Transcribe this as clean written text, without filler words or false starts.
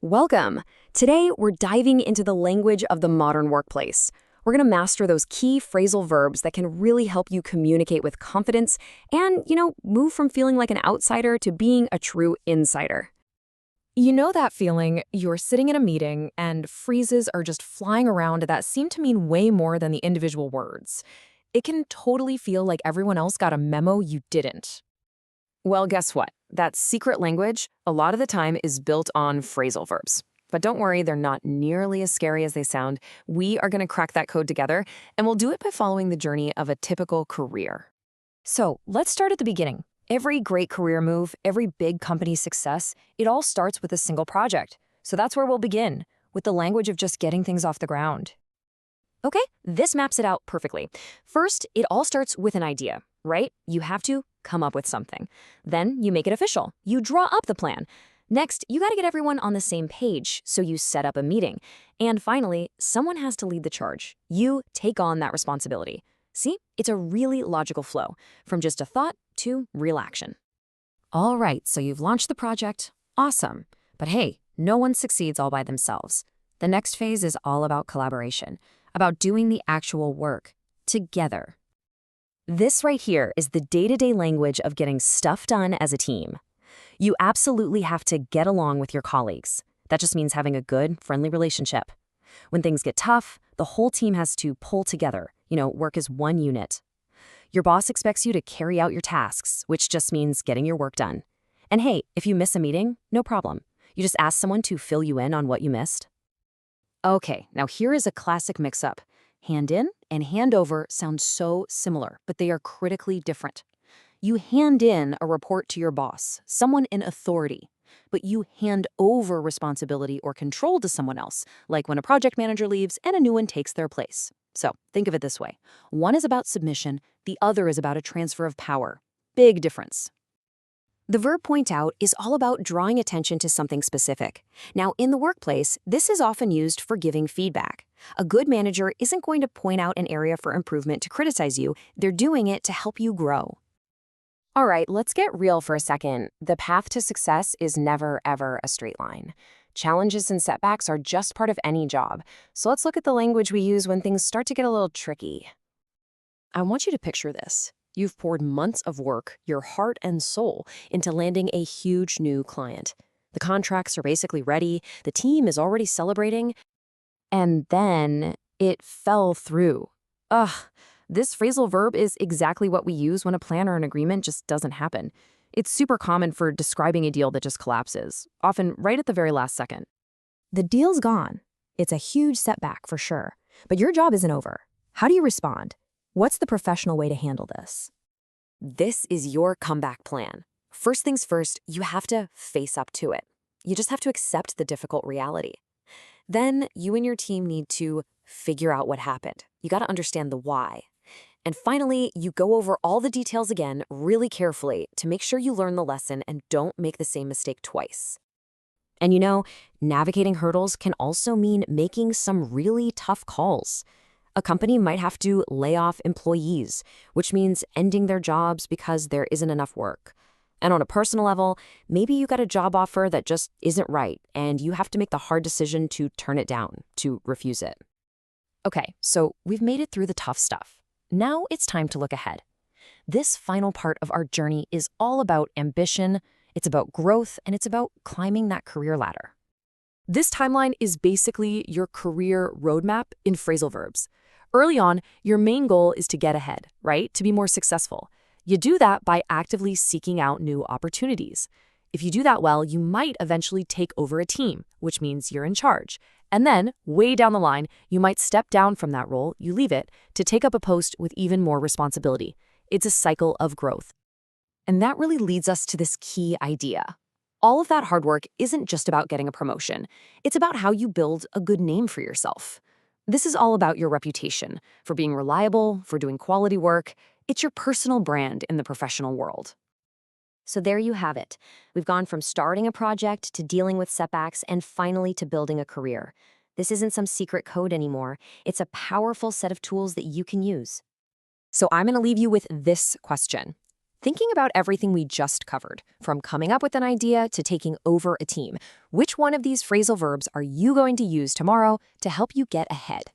Welcome! Today, we're diving into the language of the modern workplace. We're going to master those key phrasal verbs that can really help you communicate with confidence and, move from feeling like an outsider to being a true insider. You know that feeling, you're sitting in a meeting and phrases are just flying around that seem to mean way more than the individual words. It can totally feel like everyone else got a memo you didn't. Well, guess what? That secret language, a lot of the time, is built on phrasal verbs. But don't worry, they're not nearly as scary as they sound. We are going to crack that code together, and we'll do it by following the journey of a typical career. So let's start at the beginning. Every great career move, every big company success, it all starts with a single project. So that's where we'll begin, with the language of just getting things off the ground. Okay, this maps it out perfectly. First, it all starts with an idea, right? You have to come up with something. Then you make it official. You draw up the plan. Next, you got to get everyone on the same page, so you set up a meeting. And finally, someone has to lead the charge. You take on that responsibility. See, it's a really logical flow, from just a thought to real action. All right, so you've launched the project. Awesome. But hey, no one succeeds all by themselves. The next phase is all about collaboration, about doing the actual work together. This right here is the day-to-day language of getting stuff done as a team. You absolutely have to get along with your colleagues. That just means having a good, friendly relationship. When things get tough, the whole team has to pull together, work as one unit. Your boss expects you to carry out your tasks, which just means getting your work done. And hey, if you miss a meeting, no problem. You just ask someone to fill you in on what you missed. Okay, now here is a classic mix-up. Hand in and hand over sound so similar, but they are critically different. You hand in a report to your boss, someone in authority, but you hand over responsibility or control to someone else, like when a project manager leaves and a new one takes their place. So think of it this way. One is about submission, the other is about a transfer of power. Big difference. The verb point out is all about drawing attention to something specific. Now, in the workplace, this is often used for giving feedback. A good manager isn't going to point out an area for improvement to criticize you. They're doing it to help you grow. All right, let's get real for a second. The path to success is never, ever a straight line. Challenges and setbacks are just part of any job. So let's look at the language we use when things start to get a little tricky. I want you to picture this. You've poured months of work, your heart and soul, into landing a huge new client. The contracts are basically ready, the team is already celebrating, and then it fell through. Ugh, this phrasal verb is exactly what we use when a plan or an agreement just doesn't happen. It's super common for describing a deal that just collapses, often right at the very last second. The deal's gone. It's a huge setback for sure, but your job isn't over. How do you respond? What's the professional way to handle this? This is your comeback plan. First things first, you have to face up to it. You just have to accept the difficult reality. Then you and your team need to figure out what happened. You got to understand the why. And finally, you go over all the details again really carefully to make sure you learn the lesson and don't make the same mistake twice. And navigating hurdles can also mean making some really tough calls. A company might have to lay off employees, which means ending their jobs because there isn't enough work. And on a personal level, maybe you got a job offer that just isn't right, and you have to make the hard decision to turn it down, to refuse it. Okay, so we've made it through the tough stuff. Now it's time to look ahead. This final part of our journey is all about ambition, it's about growth, and it's about climbing that career ladder. This timeline is basically your career roadmap in phrasal verbs. Early on, your main goal is to get ahead, right? To be more successful. You do that by actively seeking out new opportunities. If you do that well, you might eventually take over a team, which means you're in charge. And then, way down the line, you might step down from that role, you leave it, to take up a post with even more responsibility. It's a cycle of growth. And that really leads us to this key idea. All of that hard work isn't just about getting a promotion. It's about how you build a good name for yourself. This is all about your reputation, for being reliable, for doing quality work. It's your personal brand in the professional world. So there you have it. We've gone from starting a project to dealing with setbacks and finally to building a career. This isn't some secret code anymore. It's a powerful set of tools that you can use. So I'm going to leave you with this question. Thinking about everything we just covered, from coming up with an idea to taking over a team, which one of these phrasal verbs are you going to use tomorrow to help you get ahead?